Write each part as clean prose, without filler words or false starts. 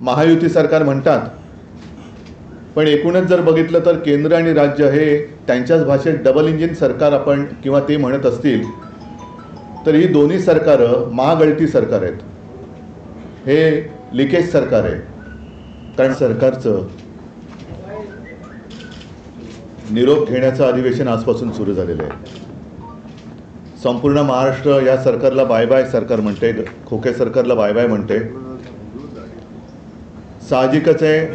महायुती सरकार म्हणतात, पण एकूणच जर बघितलं तर केंद्र आणि राज्य हे त्यांच्याच भाषेत डबल इंजिन सरकार आपण किंवा ते म्हणत असतील तर ही दोन्ही सरकारं महागळती सरकार आहेत. हे लिकेज सरकार आहे. कारण सरकारचं निरोप घेण्याचं अधिवेशन आजपासून सुरू झालेलं आहे. संपूर्ण महाराष्ट्र या सरकारला बाय बाय सरकार म्हणते, खोके सरकारला बाय बाय म्हणते. साहजिकच आहे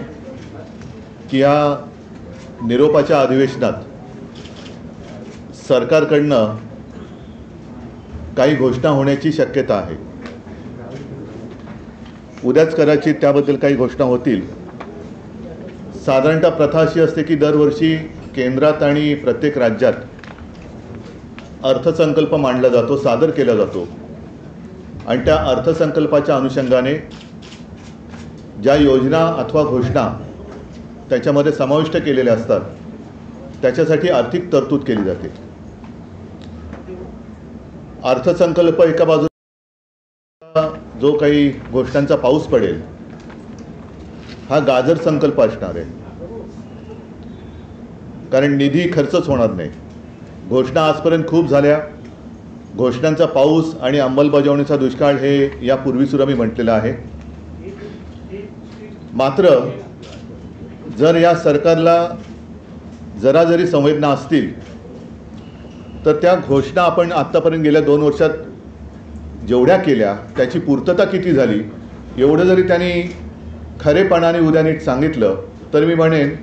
की या निरोपाच्या अधिवेशनात सरकारकडनं काही घोषणा होण्याची शक्यता आहे. उद्याच कदाचित त्याबद्दल काही घोषणा होतील. साधारणतः प्रथा अशी असते की दरवर्षी केंद्रात आणि प्रत्येक राज्यात अर्थसंकल्प मांडला जातो, सादर केला जातो आणि त्या अर्थसंकल्पाच्या अनुषंगाने ज्या योजना अथवा घोषणा त्याच्यामध्ये समाविष्ट केलेल्या असतात त्याच्यासाठी आर्थिक तरतूद केली जाते. अर्थसंकल्प एका बाजूला जो काही घोषणांचा पाऊस पडेल हा गाजर संकल्प असणार आहे. कारण निधी खर्चच होणार नाही. घोषणा आजपर्यंत खूप झाल्या. घोषणांचा पाऊस आणि अंमलबजावणीचा दुष्काळ हे यापूर्वी सुद्धा मी म्हटलेलं आहे. मात्र जर या सरकारला जरा जरी संवेदना असतील तर त्या घोषणा आपण आत्तापर्यंत गेल्या 2 वर्षात जेवढ्या केल्या त्याची पूर्तता किती झाली एवढं जरी त्यांनी खरेपणाने उद्या नीट सांगितलं तर मी म्हणेन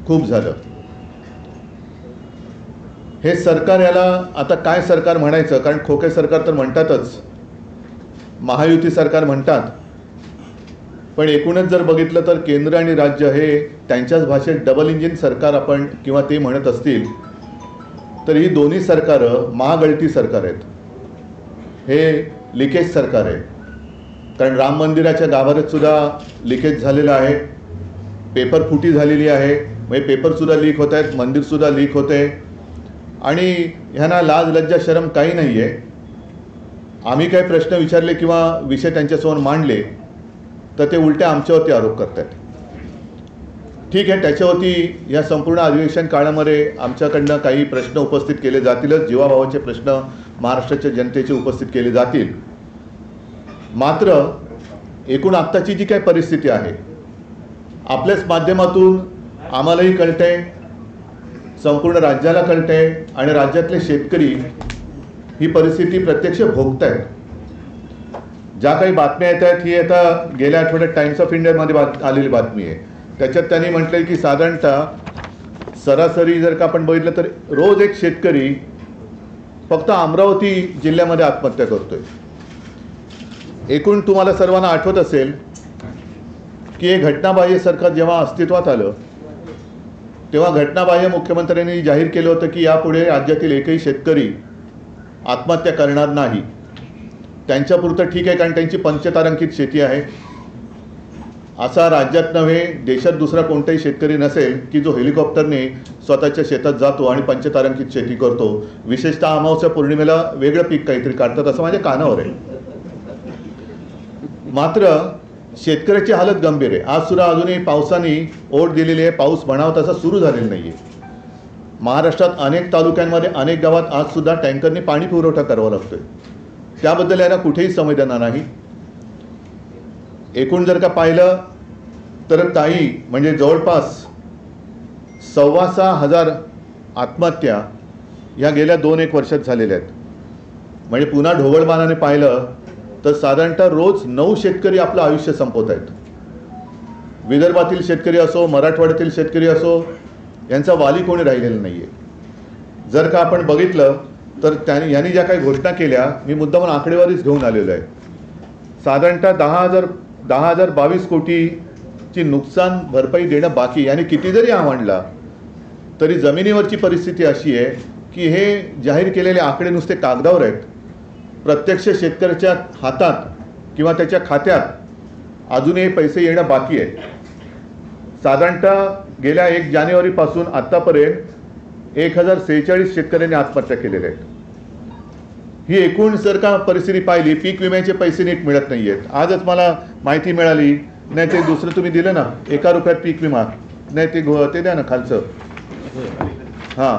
खूप झालं. हे सरकार, याला आता काय सरकार म्हणायचं, कारण खोके सरकार तर म्हणतातच, महायुती सरकार म्हणतात, पण एकूणच जर बघितलं तर केंद्र आणि राज्य हे त्यांच्याच भाषेत डबल इंजिन सरकार आपण किंवा ते म्हणत असतील तर ही दोन्ही सरकारं महागळती सरकार आहेत. हे लिकेज सरकार आहे. कारण राम मंदिराच्या गाभाऱ्यात सुद्धा लिकेज झालेलं आहे, पेपर फुटी झालेली आहे, म्हणजे पेपरसुद्धा लीक होत आहेत, मंदिरसुद्धा लीक होते आणि ह्यांना लाज लज्जा शरम काही नाही आहे. आम्ही काही प्रश्न विचारले किंवा विषय त्यांच्यासमोर मांडले तर ते उलटे आमच्यावरती आरोप करतात. ठीक आहे, त्याच्यावरती या संपूर्ण अधिवेशन काळामध्ये आमच्याकडनं काही प्रश्न उपस्थित केले जातीलच. जीवाभावाचे प्रश्न महाराष्ट्राच्या जनतेचे उपस्थित केले जातील. मात्र एकूण आत्ताची जी काही परिस्थिती आहे आपल्याच माध्यमातून आम्हालाही कळते, संपूर्ण राज्याला कळते आणि राज्यातले शेतकरी ही परिस्थिती प्रत्यक्ष भोगत आहेत. ज्या काही बातम्या येत आहेत ही आता गेल्या आठवड्यात टाइम्स ऑफ इंडियामध्ये आलेली बातमी आहे. त्याच्यात त्यांनी म्हटलं की साधारणतः सरासरी जर का आपण बघितलं तर रोज एक शेतकरी फक्त अमरावती जिल्ह्यामध्ये आत्महत्या करतोय. एकूण तुम्हाला सर्वांना आठवत असेल की हे घटनाबाह्य सरकार जेव्हा अस्तित्वात आलं तेव्हा घटनाबाह्य मुख्यमंत्र्यांनी जाहीर केलं होतं की यापुढे राज्यातील एकही शेतकरी आत्महत्या करणार नाही. त्यांच्यापुरतं ठीक आहे, कारण त्यांची पंचतारांकित शेती आहे. असा राज्यात नव्हे देशात दुसरा कोणताही शेतकरी नसेल की जो हेलिकॉप्टरने स्वतःच्या शेतात जातो आणि पंचतारांकित शेती करतो. विशेषतः अमावस्या पौर्णिमेला वेगळं पीक काहीतरी काढतात असं माझ्या कानावर आहे. मात्र शेतकऱ्याची हालत गंभीर आहे. आज सुद्धा अजूनही पावसाने ओढ दिलेली आहे. पाऊस म्हणावा तसा सुरू झालेला नाही आहे. महाराष्ट्रात अनेक तालुक्यांमध्ये अनेक गावात आज सुद्धा टँकरने पाणी पुरवठा करावा लागतोय. त्याबद्दल याला कुठेही संवेदना नाही. एकूण जर का पाहिलं तर ताई म्हणजे जवळपास 6,500 आत्महत्या ह्या गेल्या 2-1 वर्षात झालेल्या आहेत. म्हणजे पुन्हा ढोबळमानाने पाहिलं तर साधारणतः रोज 9 शेतकरी आपलं आयुष्य संपवत आहेत. विदर्भातील शेतकरी असो, मराठवाड्यातील शेतकरी असो, यांचा वाली कोणी राहिलेला नाही आहे. जर का आपण बघितलं तर यांनी ज्या काही घोषणा केल्या मी मुद्दामून आकडेवारीच घेऊन आलेलो आहे. साधारणतः 10,022 कोटीची नुकसान भरपाई देणं बाकी. याने किती जरी मांडला तरी जमिनीवरची परिस्थिती अशी आहे की हे जाहीर केलेले आकडे नुसते कागदावर आहेत. प्रत्यक्ष शेतकऱ्याच्या हातात किंवा त्याच्या खात्यात अजूनही पैसे येणं बाकी आहे. साधारणतः गेल्या 1 जानेवारीपासून आत्तापर्यंत 1046 शेतकऱ्यांनी आत्महत्या केलेल्या आहेत. ही एकूण जर का परिस्थिती पाहिली, पीक विम्याचे पैसे नीट मिळत नाही आहेत. आजच मला माहिती मिळाली नाही ते दुसरं तुम्ही दिलं ना, 1 रुपयात पीक विमा, नाही ते द्या ना खालचं. हां,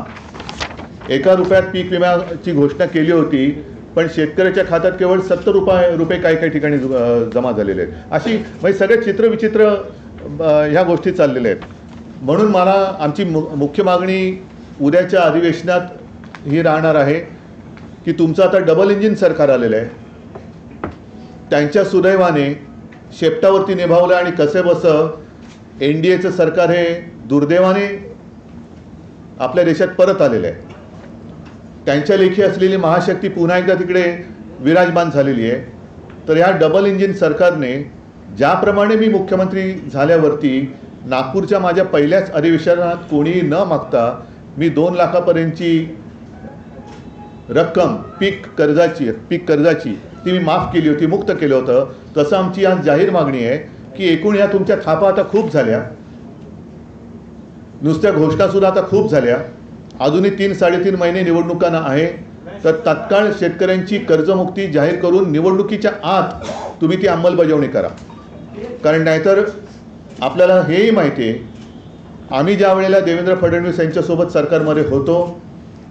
1 रुपयात पीक विम्याची घोषणा केली होती, पण शेतकऱ्याच्या खात्यात केवळ 70 रुपये काही ठिकाणी जमा झालेले आहेत. अशी म्हणजे सगळे चित्रविचित्र ह्या गोष्टी चाललेल्या आहेत. म्हणून मला आमची मुख्य मागणी उद्याच्या अधिवेशनात ही राहणार आहे की तुमचं आता डबल इंजिन सरकार आलेलं आहे. त्यांच्या सुदैवाने शेपटावरती निभावलं आणि कसेबसं NDAचं सरकार हे दुर्दैवाने आपल्या देशात परत आलेलं आहे. त्यांच्या लेखी असलेली महाशक्ती पुन्हा एकदा तिकडे विराजमान झालेली आहे. तर ह्या डबल इंजिन सरकारने ज्याप्रमाणे मी मुख्यमंत्री झाल्यावरती नागपूरच्या माझ्या पहिल्याच अधिवेशनात कोणीही न मागता मी 2 लाखापर्यंतची रक्कम पीक कर्जाची ती मी माफ केली होती, मुक्त केलं होतं. तसं आमची आज जाहीर मागणी आहे की एकूण या तुमच्या थापा आता खूप झाल्या, नुसत्या घोषणासुद्धा आता खूप झाल्या. अजूनही 3-3.5 महिने निवडणुकांना आहे. तर तात्काळ शेतकऱ्यांची कर्जमुक्ती जाहीर करून निवडणुकीच्या आत तुम्ही ती अंमलबजावणी करा. कारण नाहीतर आपल्याला हेही माहिती आहे, आम्ही ज्या वेळेला देवेंद्र फडणवीस यांच्यासोबत सरकारमध्ये होतो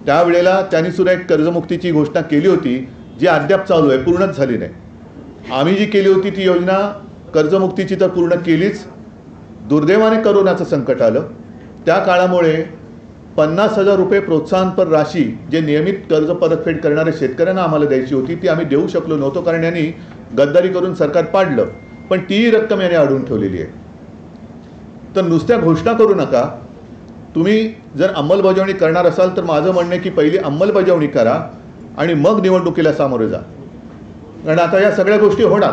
त्यावेळेला त्यांनीसुद्धा एक कर्जमुक्तीची घोषणा केली होती, जी अद्याप चालू आहे, पूर्णच झाली नाही. आम्ही जी केली होती ती योजना कर्जमुक्तीची तर पूर्ण केलीच. दुर्दैवाने करोनाचं संकट आलं. त्या काळामुळे 50,000 रुपये प्रोत्साहनपर राशी जे नियमित कर्ज परतफेड करणाऱ्या शेतकऱ्यांना आम्हाला द्यायची होती ती आम्ही देऊ शकलो नव्हतो, कारण यांनी गद्दारी करून सरकार पाडलं. पण तीही रक्कम यांनी अडवून ठेवलेली आहे. तर नुसत्या घोषणा करू नका. तुम्ही जर अंमलबजावणी करणार असाल तर माझं म्हणणं आहे की पहिली अंमलबजावणी करा आणि मग निवडणुकीला सामोरे जा. कारण आता या सगळ्या गोष्टी होणार.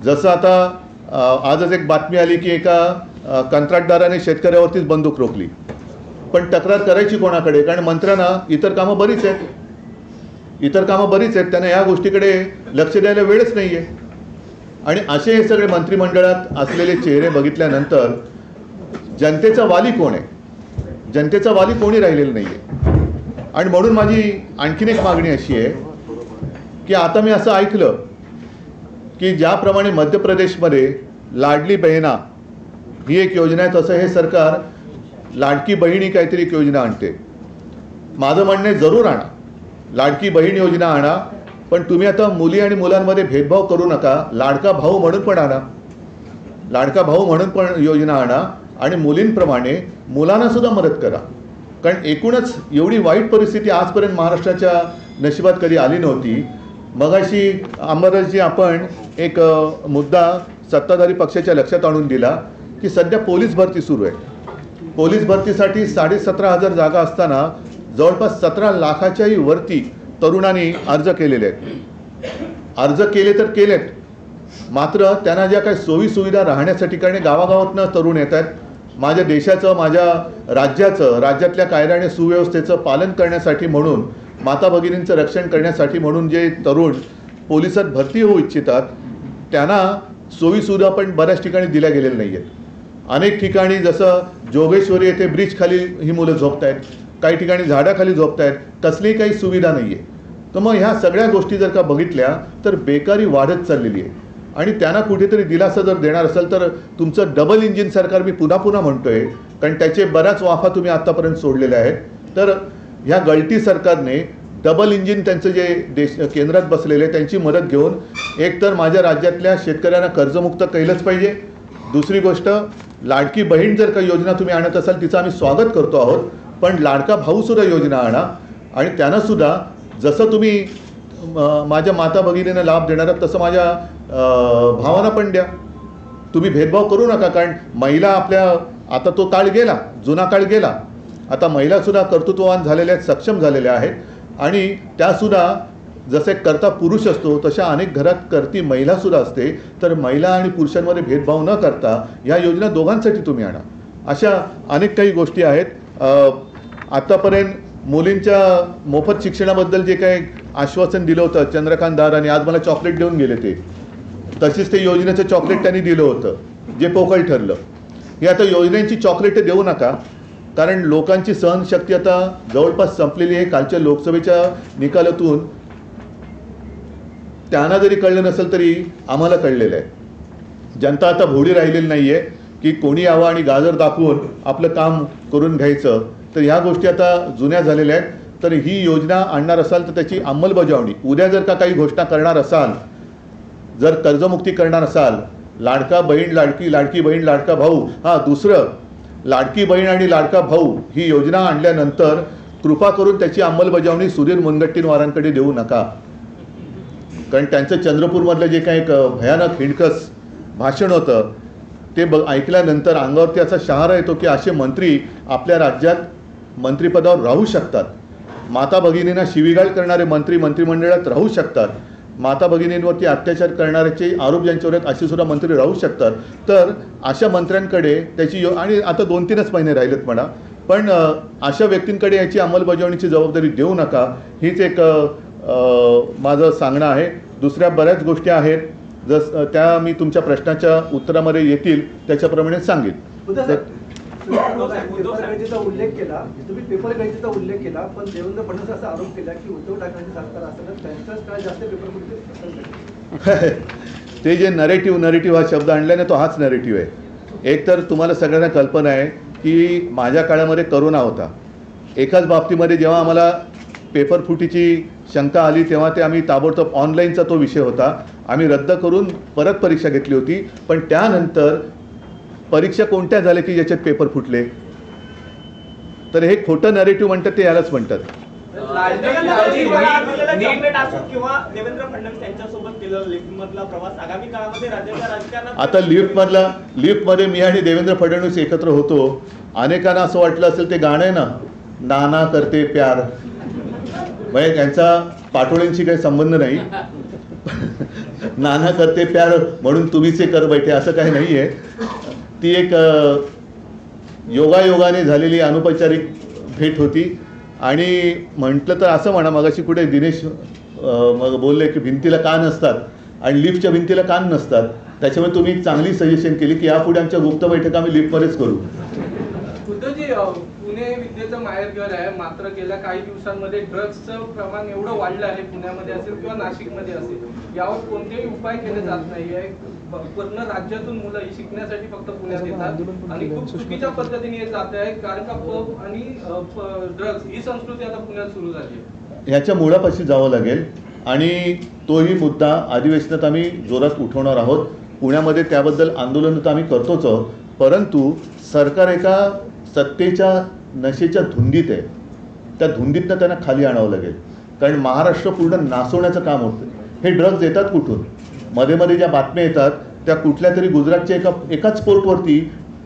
जसं आता आजच एक बातमी आली की एका कंत्राटदाराने शेतकऱ्यावरतीच बंदूक रोखली. पण तक्रार करायची कोणाकडे? कारण मंत्र्यांना इतर कामं बरीच आहेत, त्यांना या गोष्टीकडे लक्ष द्यायला वेळच नाही आहे. आणि असे हे सगळे मंत्रिमंडळात असलेले चेहरे बघितल्यानंतर जनतेचा वाली कोण आहे? जनतेचा वाली कोणी राहिलेलं नाही आहे. आणि म्हणून माझी आणखीन एक मागणी अशी आहे की आता मी असं ऐकलं की ज्याप्रमाणे मध्य प्रदेशमध्ये लाडली बहिणा ही एक योजना आहे, तसं हे सरकार लाडकी बहीण ही काहीतरी एक योजना आणते. माझं म्हणणं आहे जरूर आणा, लाडकी बहीण योजना आणा, पण तुम्ही आता मुली आणि मुलांमध्ये भेदभाव करू नका. लाडका भाऊ म्हणून पण आणा, लाडका भाऊ म्हणून पण योजना आणा आणि मुलींप्रमाणे मुलांना सुद्धा मदत करा. कारण एकूणच एवढी वाईट परिस्थिती आजपर्यंत महाराष्ट्राच्या नशिबात कधी आली नव्हती. मगाशी अंबादासजी आपण एक मुद्दा सत्ताधारी पक्षाच्या लक्षात आणून दिला की सध्या पोलीस भरती सुरू आहे. पोलीस भरतीसाठी 17,500 जागा असताना जवळपास 17 लाखाच्याही वरती तरुणांनी अर्ज केलेले आहेत. अर्ज केले तर केलेत, मात्र त्यांना ज्या काही सोयीसुविधा राहण्यासाठी, कारण गावागावातनं तरुण येत आहेत. माझ्या देशाचं, माझ्या राज्यातल्या कायदा आणि सुव्यवस्थेचं पालन करण्यासाठी म्हणून, माता भगिनींचं रक्षण करण्यासाठी म्हणून जे तरुण पोलिसात भरती होऊ इच्छितात त्यांना सोयीसुविधा पण बऱ्याच ठिकाणी दिल्या गेलेल्या नाही आहेत. अनेक ठिकाणी जसं जोगेश्वरी येथे ब्रिज खाली ही मुलं झोपत आहेत, काही ठिकाणी झाडाखाली झोपत आहेत, कसलीही काही सुविधा नाही आहे. तर मग ह्या सगळ्या गोष्टी जर का बघितल्या तर बेकारी वाढत चाललेली आहे. आणि त्यांना कुठेतरी दिलासा जर देणार असेल तर तुमचं डबल इंजिन सरकार मी पुन्हा म्हणतोय, कारण त्याचे बऱ्याच वाफा तुम्ही आत्तापर्यंत सोडलेल्या आहेत. तर ह्या गळती सरकारने डबल इंजिन त्यांचं जे केंद्रात बसलेले त्यांची मदत घेऊन एकतर माझ्या राज्यातल्या शेतकऱ्यांना कर्जमुक्त केलंच पाहिजे. दुसरी गोष्ट, लाडकी बहीण जर का योजना तुम्ही आणत असाल तिचं आम्ही स्वागत करतो आहोत, पण लाडका भाऊसुद्धा योजना आणा आणि त्यांनासुद्धा जसं तुम्ही माझ्या माता भगिनींना लाभ देणार आहात तसं माझ्या भावांना पण द्या. तुम्ही भेदभाव करू नका. कारण महिला आपल्या, आता तो काळ गेला, जुना काळ गेला. आता महिलासुद्धा कर्तृत्ववान झालेल्या आहेत, सक्षम झालेल्या आहेत. आणि त्यासुद्धा जसे करता पुरुष असतो तशा अनेक घरात करती महिलासुद्धा असते. तर महिला आणि पुरुषांमध्ये भेदभाव न करता या योजना दोघांसाठी तुम्ही आणा. अशा अनेक काही गोष्टी आहेत. आत्तापर्यंत मुलींच्या मोफत शिक्षणाबद्दल जे काही आश्वासन दिलं होतं चंद्रकांत दादांनी, आज मला चॉकलेट देऊन गेले ते, तसेच ते योजनेचं चॉकलेट त्यांनी दिलं होतं जे पोकळ ठरलं. हे आता योजनेची चॉकलेट देऊ नका, कारण लोकांची सहनशक्ती आता जवळपास संपलेली आहे. कालच्या लोकसभेच्या निकालातून त्यांना जरी कळलं नसेल तरी आम्हाला कळलेलं आहे. जनता आता भोळी राहिलेली नाही आहे की कोणी यावं आणि गाजर दाखवून आपलं काम करून घ्यायचं. तर ह्या गोष्टी आता जुन्या झालेल्या आहेत. तर ही योजना आणणार असाल तर त्याची अंमलबजावणी उद्या जर का काही घोषणा करणार असाल, जर कर्जमुक्ती करणार असाल, लाडका बहीण लाडकी, लाडकी बहीण लाडका भाऊ, हां दुसरं लाडकी बहीण आणि लाडका भाऊ ही योजना आणल्यानंतर कृपा करून त्याची अंमलबजावणी सुधीर मुनगंटीवारांकडे देऊ नका. कारण त्यांचं चंद्रपूरमधलं जे काही एक भयानक हिणकस भाषण होतं ते ऐकल्यानंतर अंगावरती असा शहारा येतो की असे मंत्री आपल्या राज्यात मंत्रिपदावर राहू शकतात. माता भगिनींना शिवीगाळ करणारे मंत्री मंत्रिमंडळात राहू शकतात. माता भगिनींवरती अत्याचार करणाऱ्याचे आरोप ज्यांच्यावर आहेत असे सुद्धा मंत्री राहू शकतात. तर अशा मंत्र्यांकडे त्याची आणि आता 2-3च महिने राहिलेत म्हणा, पण अशा व्यक्तींकडे याची अंमलबजावणीची जबाबदारी देऊ नका. हीच एक माझं सांगणं आहे. दुसऱ्या बऱ्याच गोष्टी आहेत त्या मी तुमच्या प्रश्नाच्या उत्तरामध्ये येतील त्याच्याप्रमाणे सांगेन. पेपर गळतीचा उल्लेख केला, तुम्ही पेपर गळतीचा उल्लेख केला, पण देवेंद्र फडणवीस असा आरोप केला की उद्धव ठाकरेंची सरकार असताना त्यांच्याच काळात जास्त पेपर फुटले. ते जे नरेटिव्ह हा शब्द आणल्याने तो हाच नरेटिव्ह आहे. एक तर तुम्हाला सगळ्यांना कल्पना आहे की माझ्या काळामध्ये करोना होता. एकाच बाबतीमध्ये जेव्हा आम्हाला पेपर फुटीची शंका आली तेव्हा ते आम्ही ताबडतोब ऑनलाईनचा तो विषय होता, आम्ही रद्द करून परत परीक्षा घेतली होती. पण त्यानंतर परीक्षा कोणत्या झाल्या की ज्याच्यात पेपर फुटले? तर हे खोटं नरेटिव्ह म्हणतात ते यालाच म्हणतात. आता लिफ्टमध्ये मी आणि देवेंद्र फडणवीस एकत्र होतो. अनेकांना असं वाटलं असेल ते गाणं आहे ना, नाना करते प्यार, म्हणजे त्यांचा पाटोळ्यांशी काही संबंध नाही. नाना करते प्यार म्हणून तुम्हीच कर बैठे असं काही नाही आहे. ती एक योगायोगाने झालेली अनौपचारिक भेट होती. आणि म्हटलं तर असं म्हणा, मगाशी कुठे दिनेश मग बोलले की भिंतीला कान असतात आणि लिफ्टच्या भिंतीला कान नसतात. त्याच्यामुळे तुम्ही एक चांगली सजेशन केली की यापुढे आमच्या गुप्त बैठका आम्ही लिफ्टमध्येच करू. उद्धवजी, पुणे विद्येचं माहेरघर आहे, मात्र गेल्या काही दिवसांमध्ये ड्रग्सचं प्रमाण एवढं वाढलं आहे, पुण्यामध्ये असेल किंवा नाशिकमध्ये असेल, यावर कोणतेही उपाय केले जात नाही आहे. पूर्ण राज्यातून मुलं ही शिकण्यासाठी फक्त पुण्यात येतात आणि खूप चुकीच्या पद्धतीने हे जात आहे, कारण का पब आणि ड्रग्स ही संस्कृती आता पुण्यात सुरू झाली आहे. ह्याच्या मुळापाशी जावं लागेल आणि तोही मुद्दा अधिवेशनात आम्ही जोरात उठवणार आहोत. पुण्यामध्ये त्याबद्दल आंदोलन तर आम्ही करतोच आहोत, परंतु सरकार एका सत्तेच्या नशेच्या धुंदीत आहे. त्या धुंदीतनं त्यांना खाली आणावं लागेल. कारण महाराष्ट्र पूर्ण नासवण्याचं काम होतं. हे ड्रग्ज येतात कुठून? मध्ये मध्ये ज्या बातम्या येतात त्या कुठल्या तरी गुजरातच्या एकाच पोर्टवरती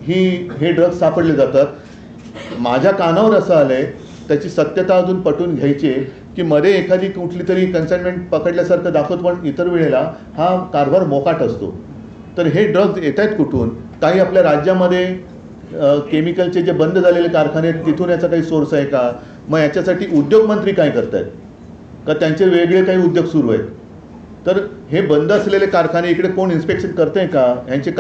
हे ड्रग्ज सापडले जातात. माझ्या कानावर असं आलं आहे, त्याची सत्यता अजून पटवून घ्यायची आहे की मध्ये एखादी कुठली तरी कन्साइनमेंट पकडल्यासारखं दाखवत, पण इतर वेळेला हा कारभार मोकाट असतो. तर हे ड्रग्ज येत आहेत कुठून? काही आपल्या राज्यामध्ये केमिकलचे जे बंद झालेले कारखाने आहेत तिथून याचा काही सोर्स आहे का? मग याच्यासाठी उद्योगमंत्री काय करत आहेत का? त्यांचे वेगळे काही उद्योग सुरू आहेत? तर हे बंद असलेले कारखाने इकडे कोण इन्स्पेक्शन करत आहे का? यांचे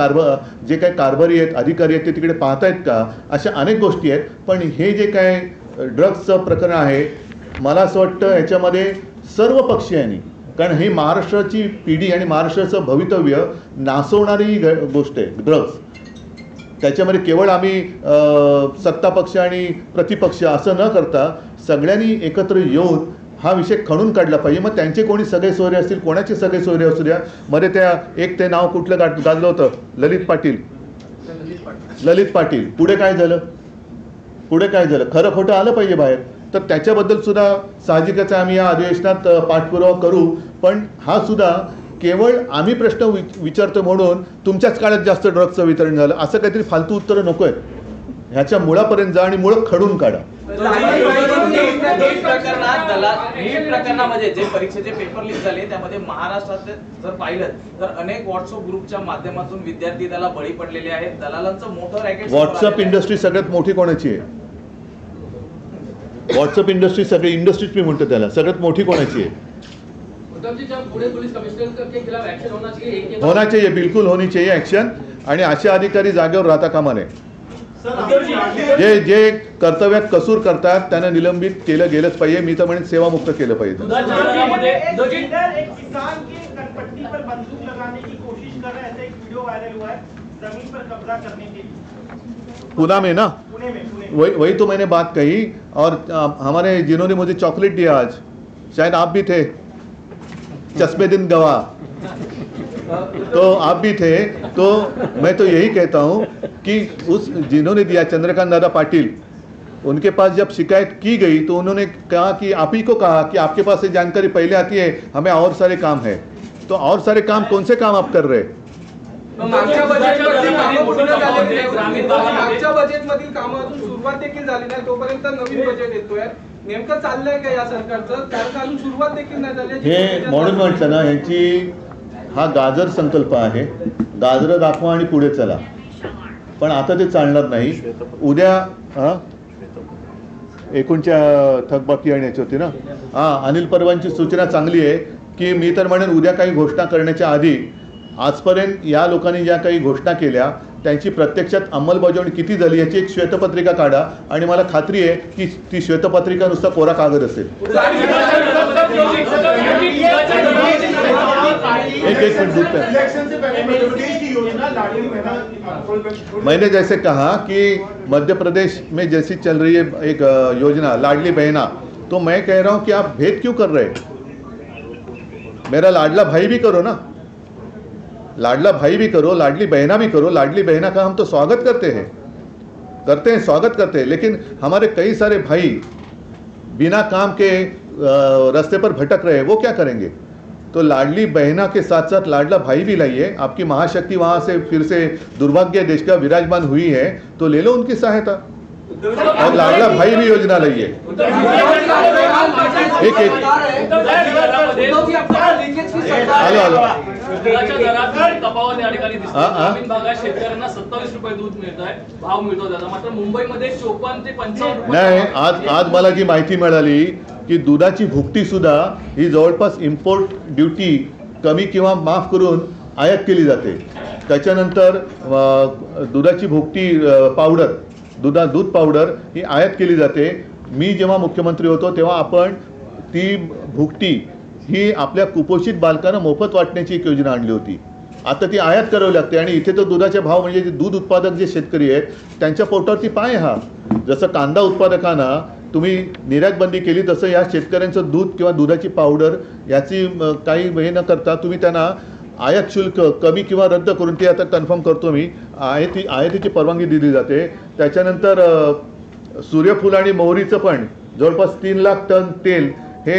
जे काही कारभारी आहेत, अधिकारी आहेत ते तिकडे पाहत आहेत का? अशा अनेक गोष्टी आहेत. पण हे जे काय ड्रग्सचं प्रकरण आहे, मला असं वाटतं ह्याच्यामध्ये सर्व पक्षीयांनी, कारण ही महाराष्ट्राची पिढी आणि महाराष्ट्राचं भवितव्य नासवणारी गोष्ट आहे ड्रग्ज. त्याच्यामध्ये केवळ आम्ही सत्तापक्ष आणि प्रतिपक्ष असं न करता सगळ्यांनी एकत्र येऊन हा विषय खणून काढला पाहिजे. मग त्यांचे कोणी सगळे सोयरे असतील, कोणाचे सगळे सोयरे असू द्या. मध्ये ते नाव कुठलं गाजलं होतं, ललित पाटील. पुढे काय झालं? खरं खोटं आलं पाहिजे बाहेर. तर त्याच्याबद्दल सुद्धा साहजिकच आम्ही या अधिवेशनात पाठपुरावा करू. पण हा सुद्धा केवळ आम्ही प्रश्न विचारतो म्हणून तुमच्याच काळात जास्त ड्रग्सचं वितरण झालं असं काहीतरी फालतू उत्तरं नको आहेत. ह्याच्या मुळापर्यंत जा आणि मुळं खडून काढा. प्रकरणामध्ये जे परीक्षेचे पेपर लीक झाले त्यामध्ये महाराष्ट्रात जर पाहिलं तर अनेक व्हॉट्सअप ग्रुपच्या माध्यमातून विद्यार्थी त्याला बळी पडलेले आहेत. दलालांचं मोठं रॅकेट. व्हॉट्सअप इंडस्ट्री सगळ्यात मोठी कोणाची आहे? व्हॉट्सअप इंडस्ट्री सगळी इंडस्ट्रीज मी म्हणतो त्याला सगळ्यात मोठी कोणाची आहे? होना चाहिए, बिल्कुल होनी चाहिए एक्शन. आणि असे अधिकारी जागेवर राहता कामा नये. जे कर्तव्यात कसूर करतात त्यांना निलंबित केलं गेलंच पाहिजे. मी तर म्हणेन सेवामुक्त केलं पाहिजे. एक किसान की कनपट्टी पर बंदूक लगाने की कोशिश कर रहे हैं, ऐसा एक वीडियो वायरल हुआ है जमीन पर कब्जा करने के लिए, पुणे में ना, पुणे में वही तो मैंने बात कही। और हमारे जिन्होंने मुझे चॉकलेट दिया आज, शायद आप भी थे, चश्मे दिन गवाह, तो आप भी थे। तो मैं तो यही कहता हूँ कि उस जिन्होंने दिया, चंद्रकांत दादा पाटिल, उनके पास जब शिकायत की गई तो उन्होंने कहा कि आप ही को कहा कि आपके पास ये जानकारी पहले आती है, हमें और सारे काम है। तो और सारे काम, कौन से काम आप कर रहे? मागच्या बजेटमधील कामं पूर्ण झालेली नाहीत. मागच्या बजेटमधील कामं अजून सुरुवात देखील झाली नाही, तोपर्यंत नवीन बजेट येतोय. नेमकं चाललंय का या सरकारचं? कारण अजून सुरुवात देखील नाही झाली. हे म्हणून म्हटलं ना, ह्यांची हा गाजर संकल्प आहे, गाजर दाखवा आणि पुढे चला. पण आता ते चालणार नाही. उद्या एकूणच्या थकबाकी आणण्याची होती ना. अनिल परवांची सूचना चांगली आहे की मी तर म्हणेन उद्या काही घोषणा करण्याच्या आधी आजपर्यंत या लोकांनी ज्या काही घोषणा केल्या त्यांची प्रत्यक्षात अंमलबजावणी किती झाली याची एक श्वेतपत्रिका काढा. आणि मला खात्री आहे की ती श्वेतपत्रिका नुसता कोरा कागद असेल. एक मिनट, मैंने जैसे कहा कि मध्य प्रदेश में जैसी चल रही है एक योजना लाडली बहना, तो मैं कह रहा हूं कि आप भेद क्यों कर रहे हैं? मेरा लाडला भाई भी करो ना, लाडला भाई भी करो, लाडली बहना भी करो. लाडली बहना का हम तो स्वागत करते हैं, स्वागत करते हैं. लेकिन हमारे कई सारे भाई बिना काम के रास्ते पर भटक रहे हैं, वो क्या करेंगे? तो लाडली बहना के साथ साथ लाडला भाई भी लाइए. आपकी महाशक्ति वहाँ से फिर से दुर्भाग्य देश का विराजमान हुई है, तो ले लो उनकी सहायता. और लाडला भाई भी योजना लाइए. एक तफावत या ठिकाणी दिसते. ग्रामीण भागात शेतकऱ्यांना 27 रुपये दूध मिळत आहे, भाव मिळतो त्याचा, मात्र मुंबईमध्ये 54 ते 55 रुपये. नाही, आज मला जी माहिती मिळाली की दुधाची भुकटी सुद्धा ही जवळपास इम्पोर्ट ड्युटी कमी किंवा माफ करून आयात केली जाते. त्याच्यानंतर दुधाची भुकटी पावडर, दूध पावडर ही आयात केली जाते. मी जेव्हा मुख्यमंत्री होतो तेव्हा आपण ती भुकटी ही आपल्या कुपोषित बालकांना मोफत वाटण्याची एक योजना आणली होती. आता ती आयात करावी लागते. आणि इथे तर दुधाचे भाव म्हणजे जे दूध उत्पादक जे शेतकरी आहेत त्यांच्या पोटावरती पाय हा. जसं कांदा उत्पादकांना तुम्ही निर्यात बंदी केली, तसं या शेतकऱ्यांचं दूध किंवा दुधाची पावडर याची काही हे न करता तुम्ही त्यांना आयात शुल्क कमी किंवा रद्द करून, ते आता कन्फर्म करतो मी, आयातीची परवानगी दिली जाते. त्याच्यानंतर सूर्यफूल आणि मोहरीचं पण जवळपास 3 लाख टन तेल हे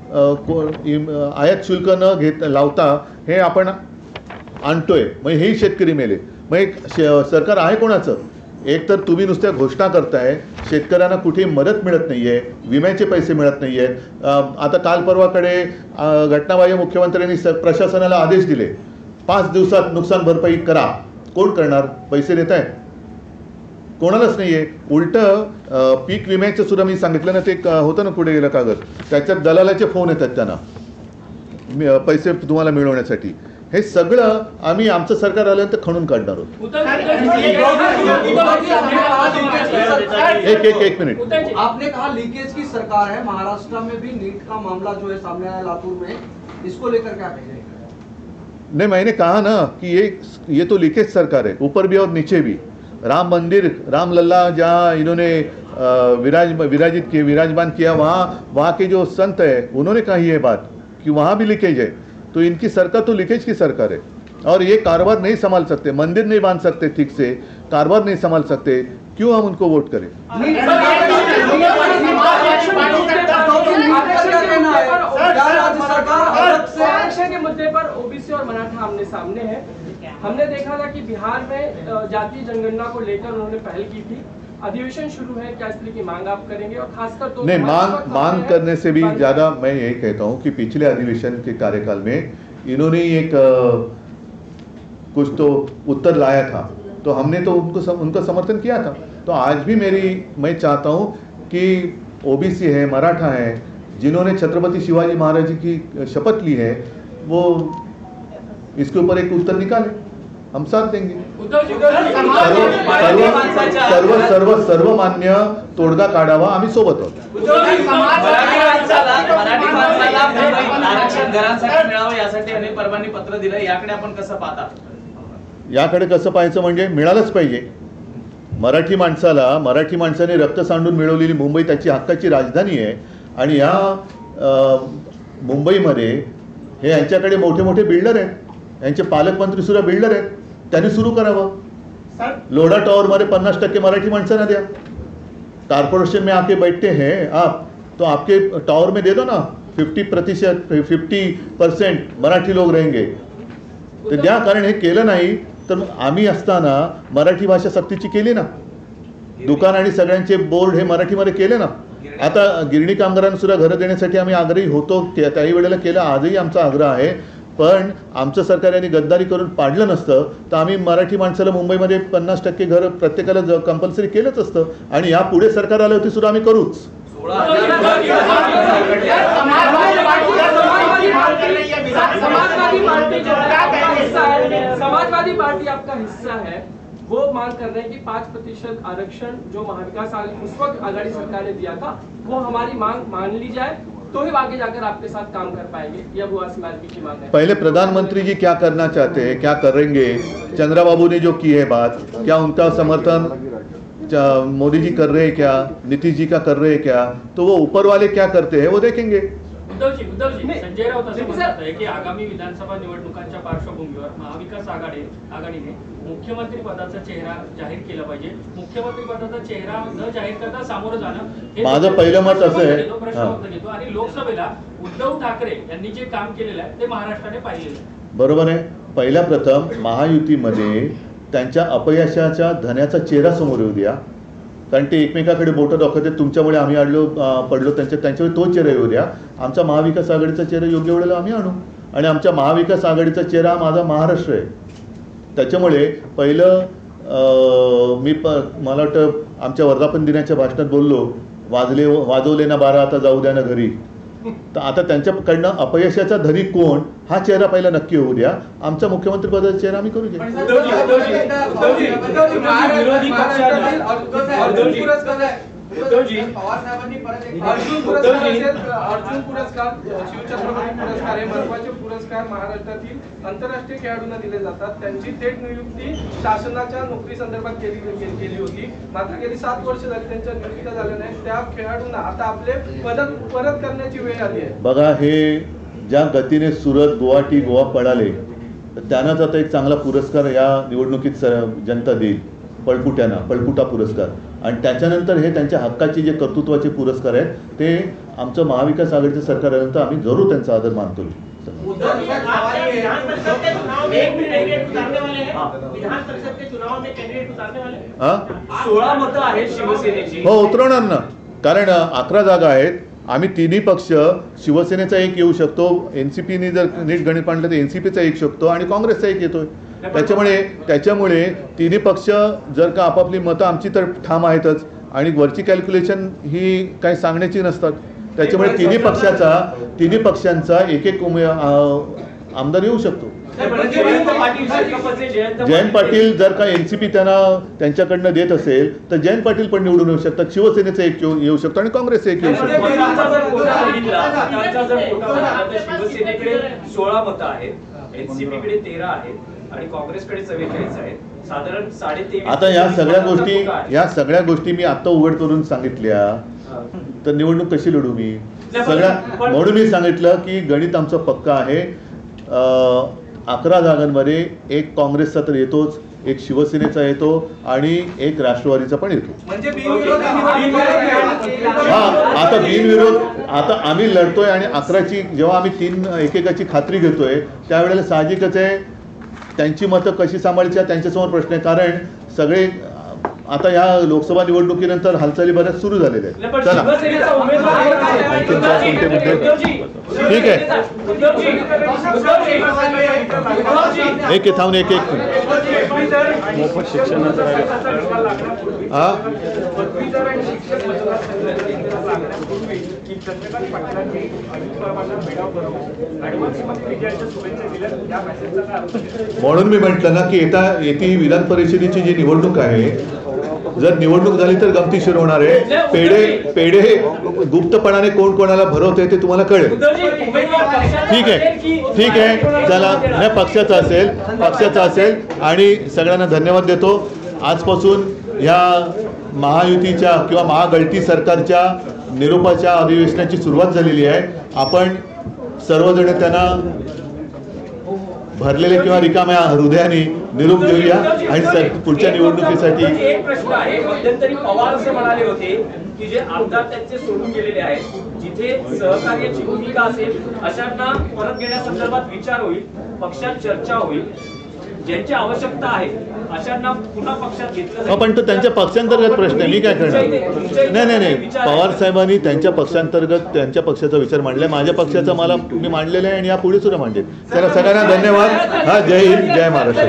आयात शुल्क न लावता हे आपण आणतोय. मग हेही शेतकरी मेले. मग सरकार आहे कोणाचं? एक तर तुम्ही नुसत्या घोषणा करताय, शेतकऱ्यांना कुठेही मदत मिळत नाही आहे, विम्याचे पैसे मिळत नाही आहेत. आता काल परवाकडे घटनाबाह्य मुख्यमंत्र्यांनी प्रशासनाला आदेश दिले 5 दिवसात नुकसान भरपाई करा. कोण करणार? पैसे देत आहे कोणालाच नाही आहे. उलटं पीक विम्याचं सुद्धा मी सांगितलं ना, ते होतं ना पुढे गेलं कागद, त्याच्यात दलालाचे फोन येतात त्यांना पैसे तुम्हाला मिळवण्यासाठी. हे सगळं आम्ही आमचं सरकार आल्यानंतर खणून काढणार आहोत. एक मिनट, आपने कहा लीकेज की सरकार है, महाराष्ट्र में भी नीट का मामला जो है सामने आया लातूर में, इसको लेकर क्या कहेंगे? नहीं, मैंने कहा ना कि ये तो लीकेज सरकार है, ऊपर भी और नीचे भी. राम मंदिर, रामलला जहाँ इन्होंने विराजमान किया, वहाँ के जो संत है उन्होंने कही है बात कि वहाँ भी लीकेज है. तो इनकी सरकार तो लीकेज की सरकार है. और ये कारोबार नहीं संभाल सकते, मंदिर नहीं बांध सकते ठीक से, कारोबार नहीं संभाल सकते, क्यों हम उनको वोट करें? आरक्षण के मुद्दे पर ओबीसी और मराठा आमने सामने है. हमने देखा था कि बिहार में जातीय जनगणना को लेकर उन्होंने पहल की थी. अधिवेशन शुरू है, क्या इस तरह की मांग आप करेंगे? और खासकर तो नहीं, मांग करने से भी ज्यादा मैं यही कहता हूं कि पिछले अधिवेशन के कार्यकाल में इन्होंने एक कुछ तो उत्तर लाया था, तो हमने तो उनका समर्थन किया था. तो आज भी मैं चाहता हूं कि ओबीसी है, मराठा है, जिन्होंने छत्रपति शिवाजी महाराज की शपथ ली है, वो इसके ऊपर एक उत्तर निकाले, हम साथ देंगे. सर्वमान्य तोडगा काढावा, आम्ही सोबत आहोत. आरक्षण घरांसाठी मिळावं यासाठी अनिल परबांनी पत्र दिलं, याकडे आपण कसं पाहता? याकडे कसं पाहायचं म्हणजे मिळालंच पाहिजे. मराठी माणसाने रक्त सांडून मिळवलेली मुंबई त्याची हक्काची राजधानी आहे आणि या मुंबईमध्ये हे यांच्याकडे मोठे मोठे बिल्डर आहेत, यांचे पालकमंत्रीसुद्धा बिल्डर आहेत, त्यांनी सुरू करावं. लोढा टॉवरमध्ये 50% मराठी माणसांना द्या. कॉर्पोरेशन में आके बैठते हैं आप, तो आपके टावर में दे दो ना 50% मराठी लोग रहेंगे. तर द्या, कारण हे केलं नाही तर आम्ही असताना मराठी भाषा सक्तीची केली ना, दुकान आणि सगळ्यांचे बोर्ड हे मराठीमध्ये केले ना. आता गिरणी कामगारांना सुद्धा घरं देण्यासाठी आम्ही आग्रही होतो, त्याही वेळेला केलं, आजही आमचा आग्रह आहे. पण आमचं सरकार यांनी गद्दारी करून पाडलं नसतं तर आम्ही मराठी माणसाला मुंबईमध्ये 50% घरं प्रत्येकाला कंपल्सरी केलंच असतं आणि या पुढे सरकार आलं होती सुद्धा आम्ही करूच. समाजवादी पार्टी आपका हिस्सा है, वो मांग कर रहे हैं कि 5% आरक्षण जो महाविकास उस वक्त आघाड़ी सरकार ने दिया था वो हमारी मांग मान ली जाए तो ही आगे जाकर आपके साथ काम कर पाएंगे. यह बुआ समाज की मांग है. पहले प्रधानमंत्री जी क्या करना चाहते हैं, क्या करेंगे? चंद्राबाबू ने जो की है बात, क्या उनका समर्थन मोदी जी कर रहे हैं क्या, नीतीश जी का कर रहे हैं क्या? तो वो ऊपर वाले क्या करते हैं वो देखेंगे. उद्धव जी संजय राऊत असं म्हणत आहे की आगामी विधानसभा निवडणुकांच्या पार्श्वभूमीवर महाविकास आघाडीने मुख्यमंत्री पदाचा चेहरा जाहीर केला पाहिजे. मुख्यमंत्री पदाचा चेहरा न जाहीर करता सामोरं जाणं हे माझं पहिलं मत असं आहे. प्रश्न घेतो आणि लोकसभेला उद्धव ठाकरे यांनी जे काम केलेलं आहे ते महाराष्ट्राने पाहिलेलं आहे. बरोबर आहे. पहिल्या प्रथम महायुतीमध्ये त्यांच्या अपयशाच्या धन्याचा चेहरा समोर येऊ द्या, कारण ते एकमेकाकडे बोटं दाखवते, तुमच्यामुळे आम्ही पडलो, त्यांच्यावर तो चेहरा येऊ द्या. आमचा महाविकास आघाडीचा चेहरा योग्य वेळेला आम्ही आणू आणि आमच्या महाविकास आघाडीचा चेहरा माझा महाराष्ट्र आहे. त्याच्यामुळे पहिलं मला वाटतं आमच्या वर्धापन दिनाच्या भाषणात बोललो, वाजवले ना 12 आता जाऊ द्या ना घरी. तर आता त्यांच्याकडनं अपयशाचा धनी कोण हा चेहरा पहिला नक्की होऊ द्या. आमचा मुख्यमंत्री पदाचा चेहरा आम्ही करू द्या. पवार साहेबांनी अर्जुन पुरस्कार, शिवछत्रपती पुरस्कार हे महत्त्वाचे पुरस्कार महाराष्ट्रातील आंतरराष्ट्रीय खेळाडूंना दिले जातात. त्यांची थेट नियुक्ती शासनाच्या नोकरी संदर्भात केली होती. मात्र गेली 7 वर्ष झाली त्यांच्या नियुक्त्या झाल्या नाही. त्या खेळाडूंना आता आपले पदक परत करण्याची वेळ आली आहे. बघा, हे ज्या गतीने सुरत, गुवाहाटी, गोवा पळाले त्यांनाच आता एक चांगला पुरस्कार या निवडणुकीत जनता देईल, पळपुटा पुरस्कार. आणि त्याच्यानंतर हे त्यांच्या हक्काचे जे कर्तृत्वाचे पुरस्कार आहेत ते आमचं महाविकास आघाडीचं सरकार आल्यानंतर आम्ही जरूर त्यांचा आदर मानतो. हो, उतरवणार ना, कारण 11 जागा आहेत. आम्ही तिन्ही पक्ष, शिवसेनेचा एक येऊ शकतो, NCPने जर नीट गणित मांडलं तर NCPचा एक शकतो आणि काँग्रेसचा एक येतोय. त्याच्यामुळे तिन्ही पक्ष जर का आपापली मतं, आमची तर ठाम आहेतच आणि वरची कॅल्क्युलेशन ही काही सांगण्याची नसतात. त्याच्यामुळे तिन्ही पक्षांचा एक आमदार येऊ शकतो. जयंत पाटील जर का NCP त्यांच्याकडनं देत असेल तर जयंत पाटील पण निवडून येऊ शकतात. शिवसेनेचा एक येऊ शकतो आणि काँग्रेसचा एक येऊ शकतो. शिवसेनेकडे 16 मतं आहेत, NCPकडे 13 आहेत आणि काँग्रेसकडे 44 आहेत. साधारण 3.5. आता या सगळ्या गोष्टी मी आता उघड करून सांगितल्या तर निवडणूक कशी लढू मी? म्हणून मी सांगितलं की गणित आमचं पक्का आहे. 11 जागांमध्ये एक काँग्रेसचा तर येतोच, एक शिवसेनेचा येतो आणि एक राष्ट्रवादीचा पण येतो. आता बिनविरोध आता आम्ही लढतोय आणि 11ची जेव्हा आम्ही 3 एकेकाची खात्री घेतोय त्यावेळेला साहजिकच आहे त्यांची मतं कशी सांभाळायची त्यांच्यासमोर प्रश्न आहे. कारण सगळे आता या लोकसभा निवडणुकीनंतर हालचाली बऱ्याच सुरू झालेल्या आहेत. चला, ठीक आहे, एक थांबून एक मोफत शिक्षणाचा म्हणून मी म्हटलं ना की येती विधान परिषदेची जी निवडणूक आहे जर निवडणूक झाली तर गमतीशीर होणार आहे. पेढे गुप्तपणाने कोण कोणाला भरवते ते तुम्हाला कळेल. ठीक आहे चला, नाही पक्षाचा असेल आणि सगळ्यांना धन्यवाद देतो. आजपासून ह्या महायुतीच्या किंवा महागळती सरकारच्या निरोपाच्या अधिवेशनाची सुरुवात झालेली आहे. आपण सर्वजण त्यांना भरलेले किंवा रिकाम्या हृदयाने निरोप देऊया आणि पुढच्या निवडणुकीसाठी. एक प्रश्न आहे, मध्यंतरी पवार असं म्हणाले होते की जे आमदार त्यांचे सोडून गेलेले आहेत, जिथे सहकार्याची भूमिका असेल अशांना परत घेण्यासंदर्भात विचार होईल, पक्षात चर्चा होईल, ज्यांची आवश्यकता आहे अशांना पुन्हा पक्षात घेतलं जाईल. पण तो त्यांच्या पक्षांतर्गत प्रश्न आहे, मी काय करणार. नाही पवार साहेबांनी त्यांच्या पक्षांतर्गत त्यांच्या पक्षाचा विचार मांडलाय. माझ्या पक्षाचा मी मांडलेला आहे आणि या पुढे सुद्धा मांडेल. त्याला सगळ्यांना धन्यवाद. हा, जय हिंद, जय महाराष्ट्र.